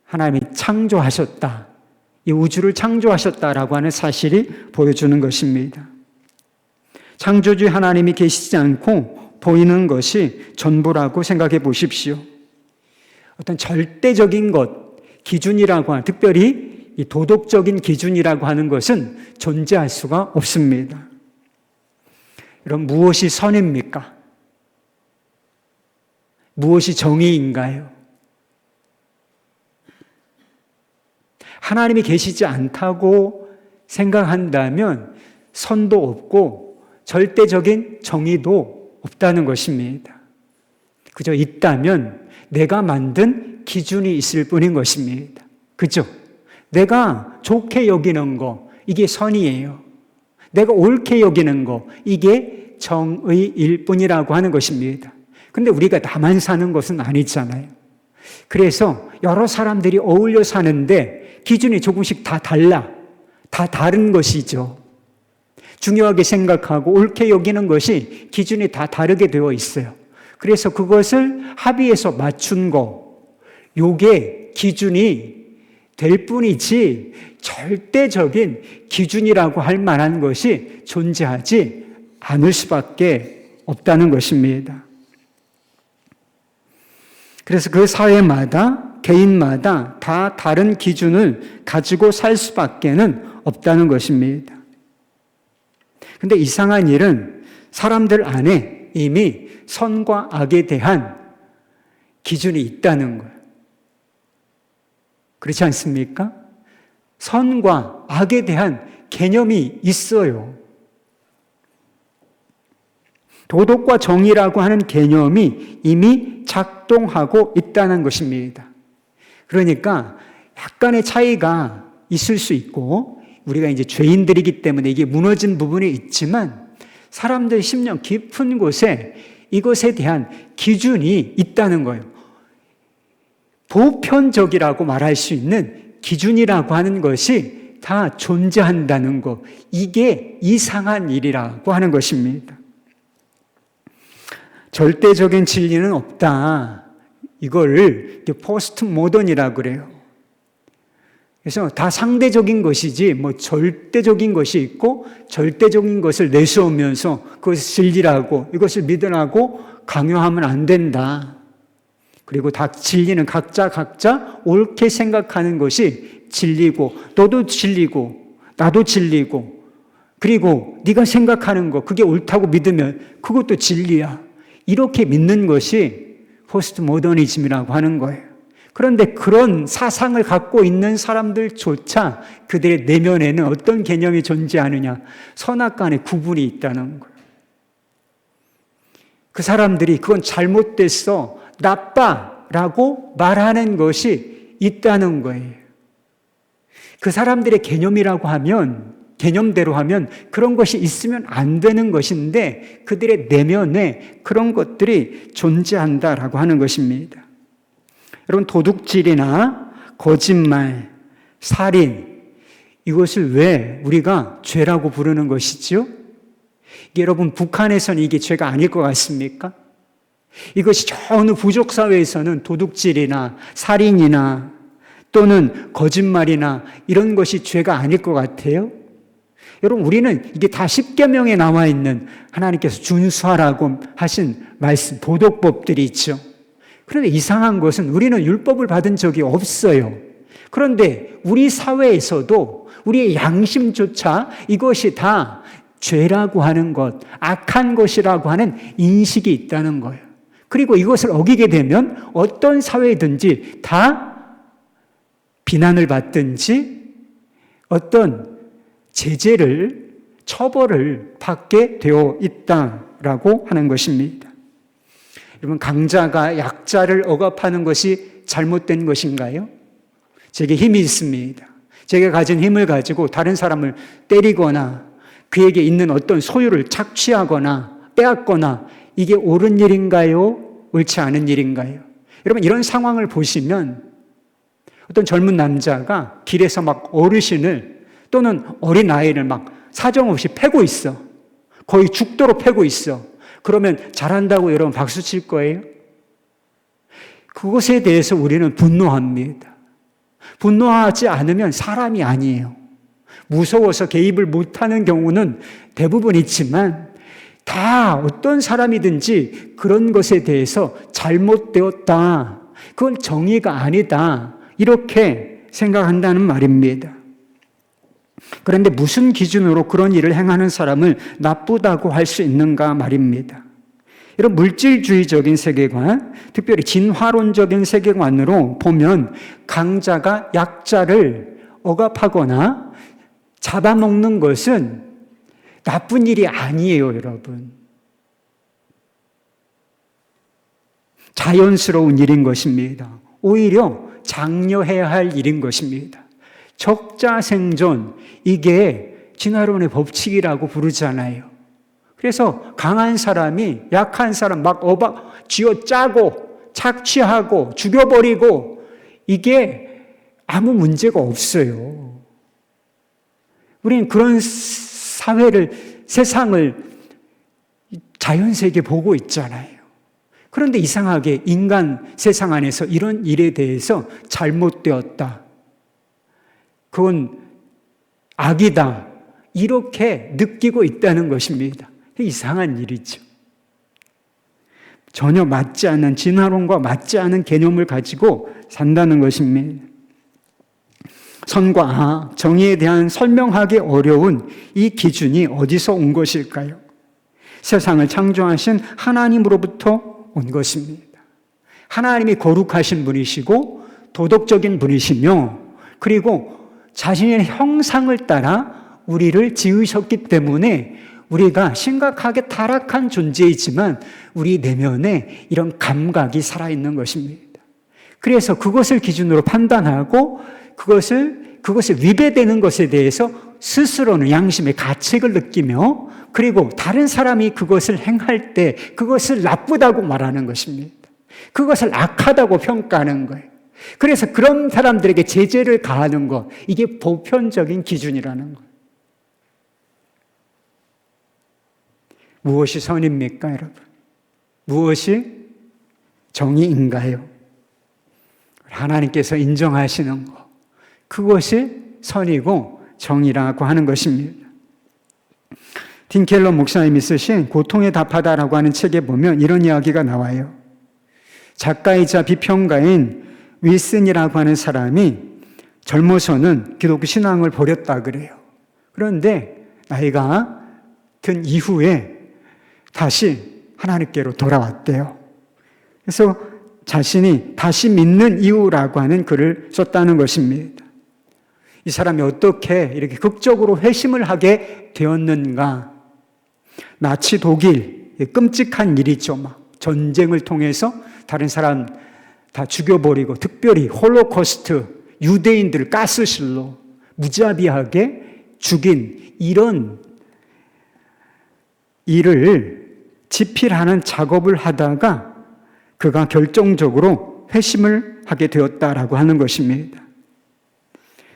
하나님이 창조하셨다. 이 우주를 창조하셨다라고 하는 사실이 보여주는 것입니다. 창조주 하나님이 계시지 않고 보이는 것이 전부라고 생각해 보십시오. 어떤 절대적인 것, 기준이라고 하는, 특별히 이 도덕적인 기준이라고 하는 것은 존재할 수가 없습니다. 여러분, 무엇이 선입니까? 무엇이 정의인가요? 하나님이 계시지 않다고 생각한다면 선도 없고 절대적인 정의도 없다는 것입니다. 그저 있다면 내가 만든 기준이 있을 뿐인 것입니다. 그죠? 내가 좋게 여기는 거, 이게 선이에요. 내가 옳게 여기는 거, 이게 정의일 뿐이라고 하는 것입니다. 근데 우리가 나만 사는 것은 아니잖아요. 그래서 여러 사람들이 어울려 사는데 기준이 조금씩 다 달라. 다 다른 것이죠. 중요하게 생각하고 옳게 여기는 것이 기준이 다 다르게 되어 있어요. 그래서 그것을 합의해서 맞춘 거, 요게 기준이 될 뿐이지 절대적인 기준이라고 할 만한 것이 존재하지 않을 수밖에 없다는 것입니다. 그래서 그 사회마다, 개인마다 다 다른 기준을 가지고 살 수밖에는 없다는 것입니다. 근데 이상한 일은 사람들 안에 이미 선과 악에 대한 기준이 있다는 거예요. 그렇지 않습니까? 선과 악에 대한 개념이 있어요. 도덕과 정의라고 하는 개념이 이미 작동하고 있다는 것입니다. 그러니까 약간의 차이가 있을 수 있고 우리가 이제 죄인들이기 때문에 이게 무너진 부분이 있지만 사람들 심령 깊은 곳에 이것에 대한 기준이 있다는 거예요. 보편적이라고 말할 수 있는 기준이라고 하는 것이 다 존재한다는 것, 이게 이상한 일이라고 하는 것입니다. 절대적인 진리는 없다. 이걸 포스트 모던이라고 그래요. 그래서 다 상대적인 것이지 뭐 절대적인 것이 있고 절대적인 것을 내세우면서 그것을 진리라고 이것을 믿으라고 강요하면 안 된다. 그리고 다 진리는 각자 옳게 생각하는 것이 진리고 너도 진리고 나도 진리고 그리고 네가 생각하는 거 그게 옳다고 믿으면 그것도 진리야. 이렇게 믿는 것이 포스트 모더니즘이라고 하는 거예요. 그런데 그런 사상을 갖고 있는 사람들조차 그들의 내면에는 어떤 개념이 존재하느냐? 선악 간의 구분이 있다는 거예요. 그 사람들이 그건 잘못됐어, 나빠라고 말하는 것이 있다는 거예요. 그 사람들의 개념이라고 하면, 개념대로 하면 그런 것이 있으면 안 되는 것인데 그들의 내면에 그런 것들이 존재한다라고 하는 것입니다. 여러분, 도둑질이나 거짓말, 살인, 이것을 왜 우리가 죄라고 부르는 것이죠? 여러분, 북한에서는 이게 죄가 아닐 것 같습니까? 이것이 저 어느 부족사회에서는 도둑질이나 살인이나 또는 거짓말이나 이런 것이 죄가 아닐 것 같아요? 여러분, 우리는 이게 다 십계명에 나와 있는 하나님께서 준수하라고 하신 말씀, 도덕법들이 있죠. 그런데 이상한 것은 우리는 율법을 받은 적이 없어요. 그런데 우리 사회에서도 우리의 양심조차 이것이 다 죄라고 하는 것, 악한 것이라고 하는 인식이 있다는 거예요. 그리고 이것을 어기게 되면 어떤 사회든지 다 비난을 받든지 어떤 제재를, 처벌을 받게 되어 있다라고 하는 것입니다. 여러분, 강자가 약자를 억압하는 것이 잘못된 것인가요? 제게 힘이 있습니다. 제가 가진 힘을 가지고 다른 사람을 때리거나 그에게 있는 어떤 소유를 착취하거나 빼앗거나 이게 옳은 일인가요? 옳지 않은 일인가요? 여러분, 이런 상황을 보시면 어떤 젊은 남자가 길에서 막 어르신을 또는 어린 아이를 막 사정없이 패고 있어. 거의 죽도록 패고 있어. 그러면 잘한다고 여러분 박수 칠 거예요? 그것에 대해서 우리는 분노합니다. 분노하지 않으면 사람이 아니에요. 무서워서 개입을 못하는 경우는 대부분 있지만 다 어떤 사람이든지 그런 것에 대해서 잘못되었다. 그건 정의가 아니다. 이렇게 생각한다는 말입니다. 그런데 무슨 기준으로 그런 일을 행하는 사람을 나쁘다고 할 수 있는가 말입니다. 이런 물질주의적인 세계관, 특별히 진화론적인 세계관으로 보면 강자가 약자를 억압하거나 잡아먹는 것은 나쁜 일이 아니에요, 여러분. 자연스러운 일인 것입니다. 오히려 장려해야 할 일인 것입니다. 적자생존, 이게 진화론의 법칙이라고 부르잖아요. 그래서 강한 사람이 약한 사람 막 쥐어짜고 착취하고 죽여버리고, 이게 아무 문제가 없어요. 우리는 그런 사회를, 세상을 자연세계 보고 있잖아요. 그런데 이상하게 인간 세상 안에서 이런 일에 대해서 잘못되었다, 그건 악이다, 이렇게 느끼고 있다는 것입니다. 이상한 일이죠. 전혀 맞지 않는, 진화론과 맞지 않은 개념을 가지고 산다는 것입니다. 선과 악, 정의에 대한 설명하기 어려운 이 기준이 어디서 온 것일까요? 세상을 창조하신 하나님으로부터 온 것입니다. 하나님이 거룩하신 분이시고 도덕적인 분이시며, 그리고 자신의 형상을 따라 우리를 지으셨기 때문에 우리가 심각하게 타락한 존재이지만 우리 내면에 이런 감각이 살아있는 것입니다. 그래서 그것을 기준으로 판단하고 그것을 위배되는 것에 대해서 스스로는 양심의 가책을 느끼며, 그리고 다른 사람이 그것을 행할 때 그것을 나쁘다고 말하는 것입니다. 그것을 악하다고 평가하는 거예요. 그래서 그런 사람들에게 제재를 가하는 것, 이게 보편적인 기준이라는 거예요. 무엇이 선입니까, 여러분? 무엇이 정의인가요? 하나님께서 인정하시는 것, 그것이 선이고 정의라고 하는 것입니다. 틴 켈러 목사님이 쓰신 고통에 답하다라고 하는 책에 보면 이런 이야기가 나와요. 작가이자 비평가인 윌슨이라고 하는 사람이 젊어서는 기독교 신앙을 버렸다 그래요. 그런데 나이가 든 이후에 다시 하나님께로 돌아왔대요. 그래서 자신이 다시 믿는 이유라고 하는 글을 썼다는 것입니다. 이 사람이 어떻게 이렇게 극적으로 회심을 하게 되었는가? 나치 독일, 끔찍한 일이죠. 막 전쟁을 통해서 다른 사람 다 죽여버리고, 특별히 홀로코스트, 유대인들을 가스실로 무자비하게 죽인 이런 일을 집필하는 작업을 하다가 그가 결정적으로 회심을 하게 되었다라고 하는 것입니다.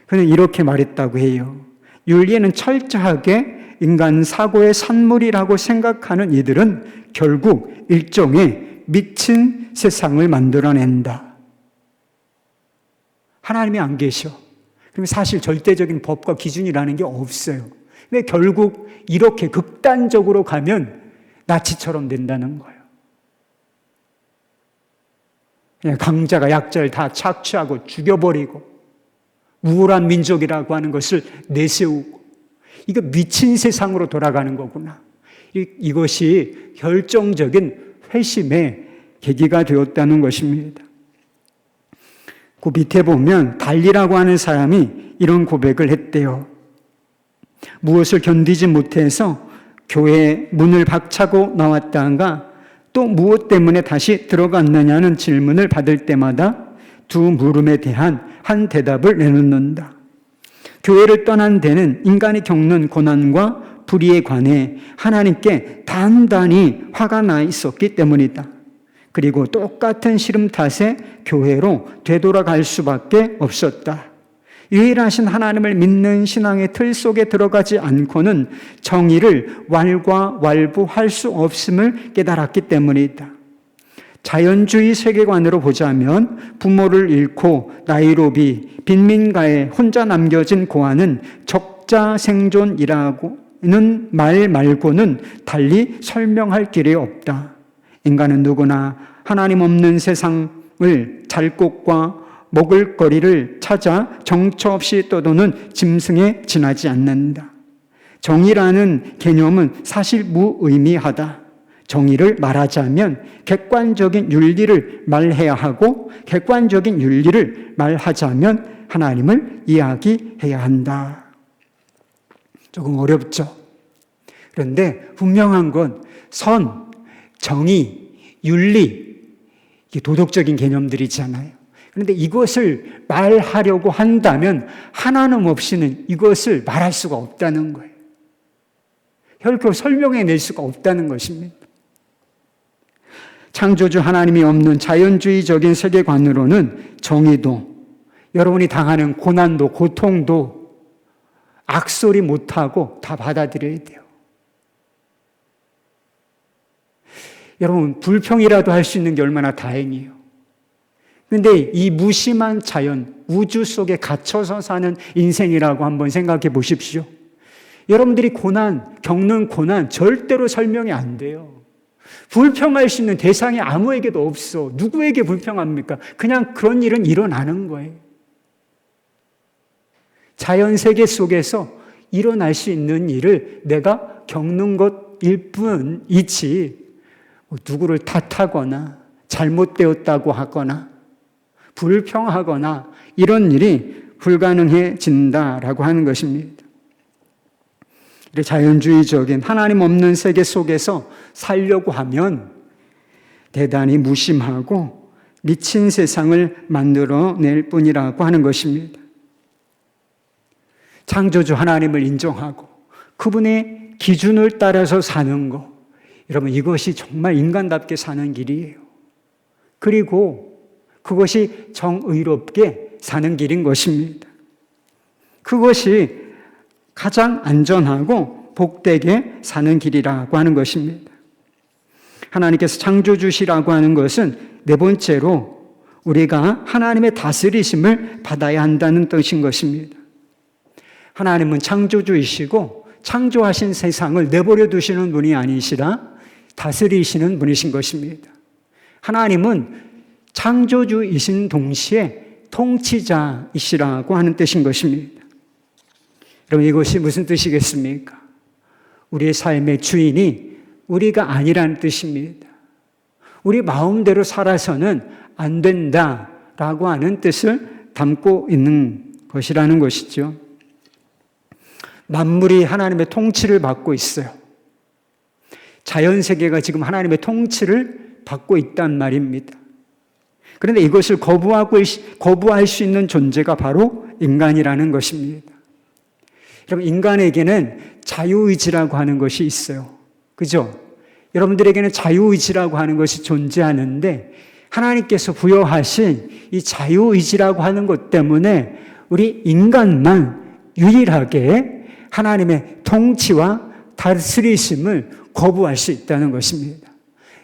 그는 이렇게 말했다고 해요. 윤리에는 철저하게 인간 사고의 산물이라고 생각하는 이들은 결국 일종의 미친 세상을 만들어낸다. 하나님이 안 계셔. 그럼 사실 절대적인 법과 기준이라는 게 없어요. 근데 결국 이렇게 극단적으로 가면 나치처럼 된다는 거예요. 그냥 강자가 약자를 다 착취하고 죽여버리고 우월한 민족이라고 하는 것을 내세우고, 이거 미친 세상으로 돌아가는 거구나. 이것이 결정적인 회심의 계기가 되었다는 것입니다. 그 밑에 보면 달리라고 하는 사람이 이런 고백을 했대요. 무엇을 견디지 못해서 교회 문을 박차고 나왔다가 또 무엇 때문에 다시 들어갔느냐는 질문을 받을 때마다 두 물음에 대한 한 대답을 내놓는다. 교회를 떠난 데는 인간이 겪는 고난과 불의에 관해 하나님께 단단히 화가 나 있었기 때문이다. 그리고 똑같은 시름 탓에 교회로 되돌아갈 수밖에 없었다. 유일하신 하나님을 믿는 신앙의 틀 속에 들어가지 않고는 정의를 왈가왈부할 수 없음을 깨달았기 때문이다. 자연주의 세계관으로 보자면 부모를 잃고 나이로비, 빈민가에 혼자 남겨진 고아는 적자생존이라고는 말 말고는 달리 설명할 길이 없다. 인간은 누구나 하나님 없는 세상을 잘 곳과 먹을 거리를 찾아 정처 없이 떠도는 짐승에 지나지 않는다. 정의라는 개념은 사실 무의미하다. 정의를 말하자면 객관적인 윤리를 말해야 하고, 객관적인 윤리를 말하자면 하나님을 이야기해야 한다. 조금 어렵죠? 그런데 분명한 건 선, 정의, 윤리, 이게 도덕적인 개념들이잖아요. 그런데 이것을 말하려고 한다면 하나님 없이는 이것을 말할 수가 없다는 거예요. 결코 설명해낼 수가 없다는 것입니다. 창조주 하나님이 없는 자연주의적인 세계관으로는 정의도, 여러분이 당하는 고난도, 고통도 악소리 못하고 다 받아들여야 돼요. 여러분, 불평이라도 할 수 있는 게 얼마나 다행이에요. 그런데 이 무심한 자연, 우주 속에 갇혀서 사는 인생이라고 한번 생각해 보십시오. 여러분들이 겪는 고난 절대로 설명이 안 돼요. 불평할 수 있는 대상이 아무에게도 없어. 누구에게 불평합니까? 그냥 그런 일은 일어나는 거예요. 자연 세계 속에서 일어날 수 있는 일을 내가 겪는 것일 뿐이지, 누구를 탓하거나 잘못되었다고 하거나 불평하거나 이런 일이 불가능해진다라고 하는 것입니다. 자연주의적인 하나님 없는 세계 속에서 살려고 하면 대단히 무심하고 미친 세상을 만들어낼 뿐이라고 하는 것입니다. 창조주 하나님을 인정하고 그분의 기준을 따라서 사는 것, 여러분, 이것이 정말 인간답게 사는 길이에요. 그리고 그것이 정의롭게 사는 길인 것입니다. 그것이 가장 안전하고 복되게 사는 길이라고 하는 것입니다. 하나님께서 창조주시라고 하는 것은 네 번째로 우리가 하나님의 다스리심을 받아야 한다는 뜻인 것입니다. 하나님은 창조주이시고 창조하신 세상을 내버려 두시는 분이 아니시라 다스리시는 분이신 것입니다. 하나님은 창조주이신 동시에 통치자이시라고 하는 뜻인 것입니다. 여러분, 이것이 무슨 뜻이겠습니까? 우리의 삶의 주인이 우리가 아니라는 뜻입니다. 우리 마음대로 살아서는 안 된다라고 하는 뜻을 담고 있는 것이라는 것이죠. 만물이 하나님의 통치를 받고 있어요. 자연세계가 지금 하나님의 통치를 받고 있단 말입니다. 그런데 이것을 거부할 수 있는 존재가 바로 인간이라는 것입니다. 여러분, 인간에게는 자유의지라고 하는 것이 있어요. 그죠? 여러분들에게는 자유의지라고 하는 것이 존재하는데 하나님께서 부여하신 이 자유의지라고 하는 것 때문에 우리 인간만 유일하게 하나님의 통치와 다스리심을 거부할 수 있다는 것입니다.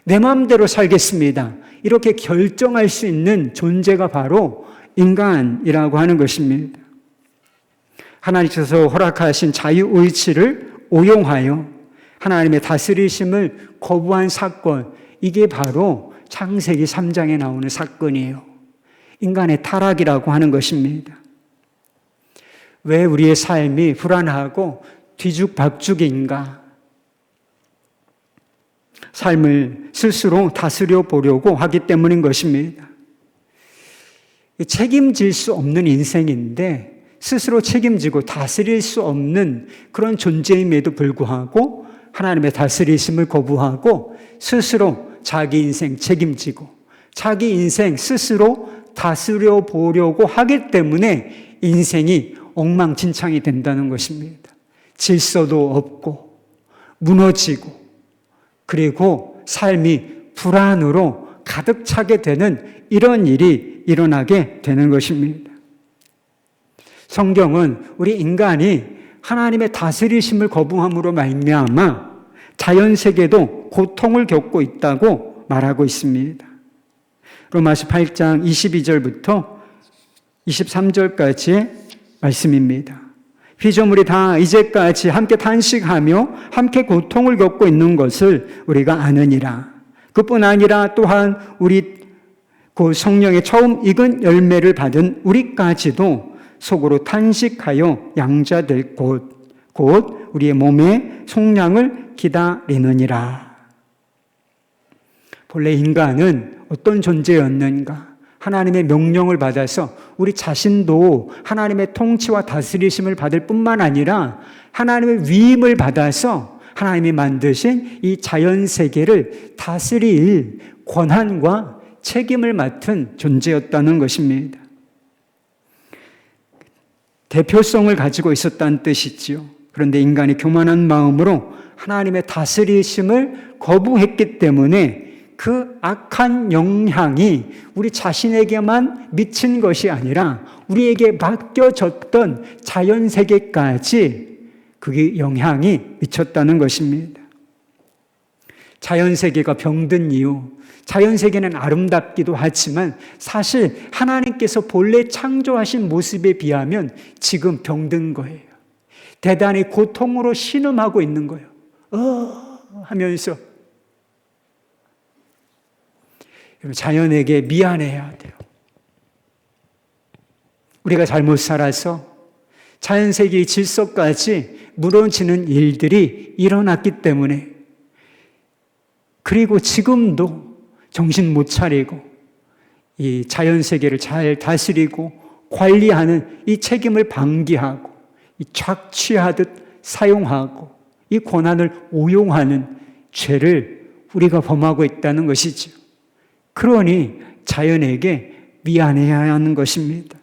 내 마음대로 살겠습니다. 이렇게 결정할 수 있는 존재가 바로 인간이라고 하는 것입니다. 하나님께서 허락하신 자유의지를 오용하여 하나님의 다스리심을 거부한 사건, 이게 바로 창세기 3장에 나오는 사건이에요. 인간의 타락이라고 하는 것입니다. 왜 우리의 삶이 불안하고 뒤죽박죽인가? 삶을 스스로 다스려 보려고 하기 때문인 것입니다. 책임질 수 없는 인생인데 스스로 책임지고 다스릴 수 없는 그런 존재임에도 불구하고 하나님의 다스리심을 거부하고 스스로 자기 인생 책임지고 자기 인생 스스로 다스려 보려고 하기 때문에 인생이 엉망진창이 된다는 것입니다. 질서도 없고 무너지고 그리고 삶이 불안으로 가득 차게 되는 이런 일이 일어나게 되는 것입니다. 성경은 우리 인간이 하나님의 다스리심을 거부함으로 말미암아 자연세계도 고통을 겪고 있다고 말하고 있습니다. 로마서 8장 22절부터 23절까지의 말씀입니다. 피조물이 다 이제까지 함께 탄식하며 함께 고통을 겪고 있는 것을 우리가 아느니라. 그뿐 아니라 또한 우리 그 성령의 처음 익은 열매를 받은 우리까지도 속으로 탄식하여 양자될 곧 우리의 몸의 속량을 기다리느니라. 본래 인간은 어떤 존재였는가? 하나님의 명령을 받아서 우리 자신도 하나님의 통치와 다스리심을 받을 뿐만 아니라 하나님의 위임을 받아서 하나님이 만드신 이 자연 세계를 다스릴 권한과 책임을 맡은 존재였다는 것입니다. 대표성을 가지고 있었다는 뜻이지요. 그런데 인간이 교만한 마음으로 하나님의 다스리심을 거부했기 때문에 그 악한 영향이 우리 자신에게만 미친 것이 아니라 우리에게 맡겨졌던 자연세계까지 그게 영향이 미쳤다는 것입니다. 자연세계가 병든 이유, 자연세계는 아름답기도 하지만 사실 하나님께서 본래 창조하신 모습에 비하면 지금 병든 거예요. 대단히 고통으로 신음하고 있는 거예요. 하면서 자연에게 미안해야 돼요. 우리가 잘못 살아서 자연세계의 질서까지 무너지는 일들이 일어났기 때문에, 그리고 지금도 정신 못 차리고 이 자연세계를 잘 다스리고 관리하는 이 책임을 방기하고 이 착취하듯 사용하고 이 권한을 오용하는 죄를 우리가 범하고 있다는 것이죠. 그러니 자연에게 미안해야 하는 것입니다.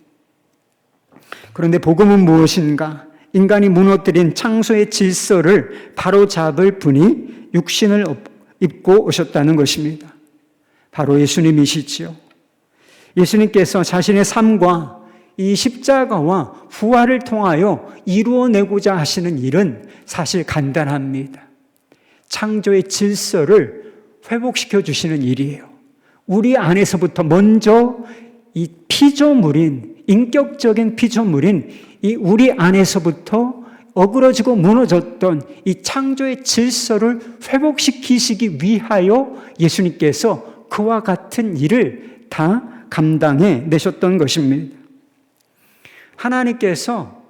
그런데 복음은 무엇인가? 인간이 무너뜨린 창조의 질서를 바로잡을 분이 육신을 입고 오셨다는 것입니다. 바로 예수님이시지요. 예수님께서 자신의 삶과 이 십자가와 부활을 통하여 이루어내고자 하시는 일은 사실 간단합니다. 창조의 질서를 회복시켜 주시는 일이에요. 우리 안에서부터 먼저 이 피조물인, 인격적인 피조물인 이 우리 안에서부터 어그러지고 무너졌던 이 창조의 질서를 회복시키시기 위하여 예수님께서 그와 같은 일을 다 감당해 내셨던 것입니다. 하나님께서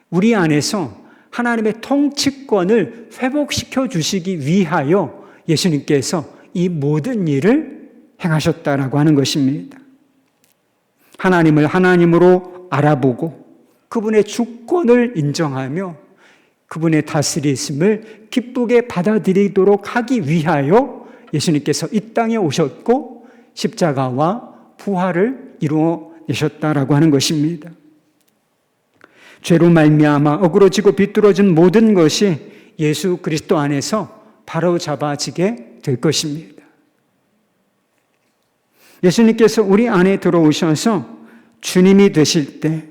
우리 안에서 하나님의 통치권을 회복시켜 주시기 위하여 예수님께서 이 모든 일을 행하셨다라고 하는 것입니다. 하나님을 하나님으로 알아보고 그분의 주권을 인정하며 그분의 다스리심을 기쁘게 받아들이도록 하기 위하여 예수님께서 이 땅에 오셨고 십자가와 부활을 이루어내셨다라고 하는 것입니다. 죄로 말미암아 어그러지고 비뚤어진 모든 것이 예수 그리스도 안에서 바로잡아지게 될 것입니다. 예수님께서 우리 안에 들어오셔서 주님이 되실 때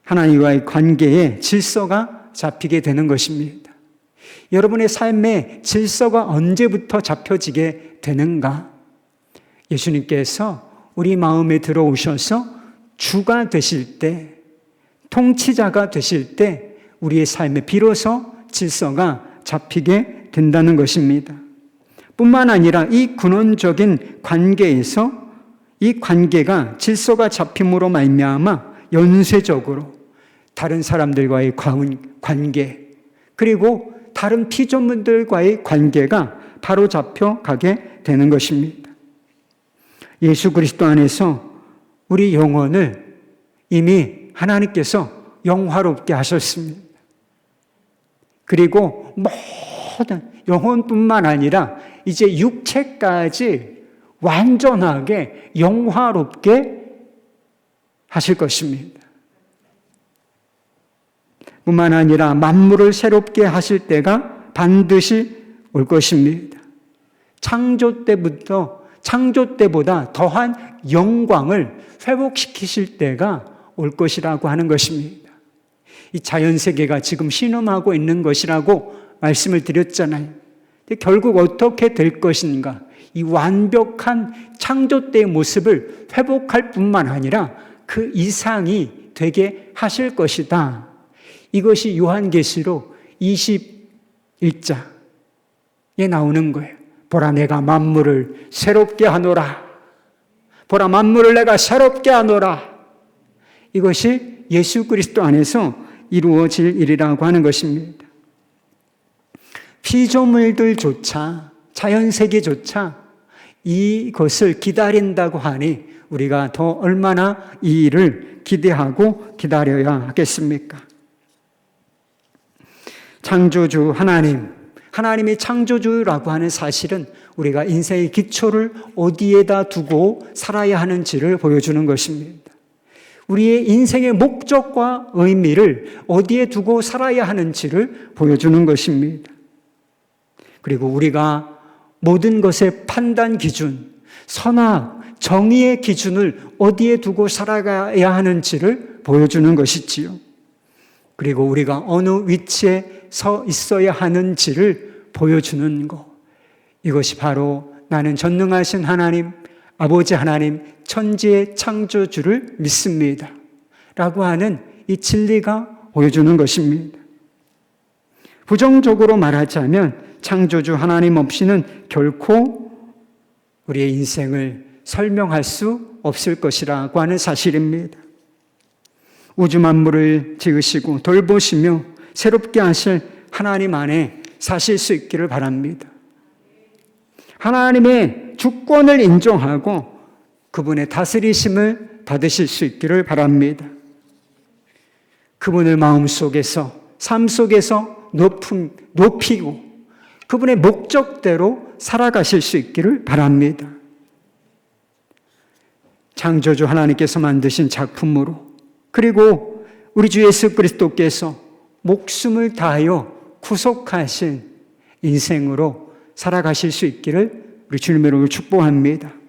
하나님과의 관계에 질서가 잡히게 되는 것입니다. 여러분의 삶에 질서가 언제부터 잡혀지게 되는가? 예수님께서 우리 마음에 들어오셔서 주가 되실 때, 통치자가 되실 때 우리의 삶에 비로소 질서가 잡히게 된다는 것입니다. 뿐만 아니라 이 근원적인 관계에서 이 관계가 질서가 잡힘으로 말미암아 연쇄적으로 다른 사람들과의 관계, 그리고 다른 피조물들과의 관계가 바로 잡혀가게 되는 것입니다. 예수 그리스도 안에서 우리 영혼을 이미 하나님께서 영화롭게 하셨습니다. 그리고 모든 영혼뿐만 아니라 이제 육체까지 완전하게 영화롭게 하실 것입니다. 뿐만 아니라 만물을 새롭게 하실 때가 반드시 올 것입니다. 창조 때보다 더한 영광을 회복시키실 때가 올 것이라고 하는 것입니다. 이 자연세계가 지금 신음하고 있는 것이라고 말씀을 드렸잖아요. 근데 결국 어떻게 될 것인가? 이 완벽한 창조 때의 모습을 회복할 뿐만 아니라 그 이상이 되게 하실 것이다. 이것이 요한계시록 21장에 나오는 거예요. 보라, 내가 만물을 새롭게 하노라. 보라, 만물을 내가 새롭게 하노라. 이것이 예수 그리스도 안에서 이루어질 일이라고 하는 것입니다. 피조물들조차, 자연세계조차 이것을 기다린다고 하니 우리가 더 얼마나 이 일을 기대하고 기다려야 하겠습니까? 창조주 하나님, 하나님이 창조주라고 하는 사실은 우리가 인생의 기초를 어디에다 두고 살아야 하는지를 보여주는 것입니다. 우리의 인생의 목적과 의미를 어디에 두고 살아야 하는지를 보여주는 것입니다. 그리고 우리가 모든 것의 판단 기준, 선악, 정의의 기준을 어디에 두고 살아가야 하는지를 보여주는 것이지요. 그리고 우리가 어느 위치에 서 있어야 하는지를 보여주는 것. 이것이 바로 나는 전능하신 하나님, 아버지 하나님, 천지의 창조주를 믿습니다. 라고 하는 이 진리가 보여주는 것입니다. 부정적으로 말하자면 창조주 하나님 없이는 결코 우리의 인생을 설명할 수 없을 것이라고 하는 사실입니다. 우주 만물을 지으시고 돌보시며 새롭게 하실 하나님 안에 사실 수 있기를 바랍니다. 하나님의 주권을 인정하고 그분의 다스리심을 받으실 수 있기를 바랍니다. 그분을 마음속에서, 삶 속에서 높이고 그분의 목적대로 살아가실 수 있기를 바랍니다. 창조주 하나님께서 만드신 작품으로, 그리고 우리 주 예수 그리스도께서 목숨을 다하여 구속하신 인생으로 살아가실 수 있기를 우리 주님의 이름으로 축복합니다.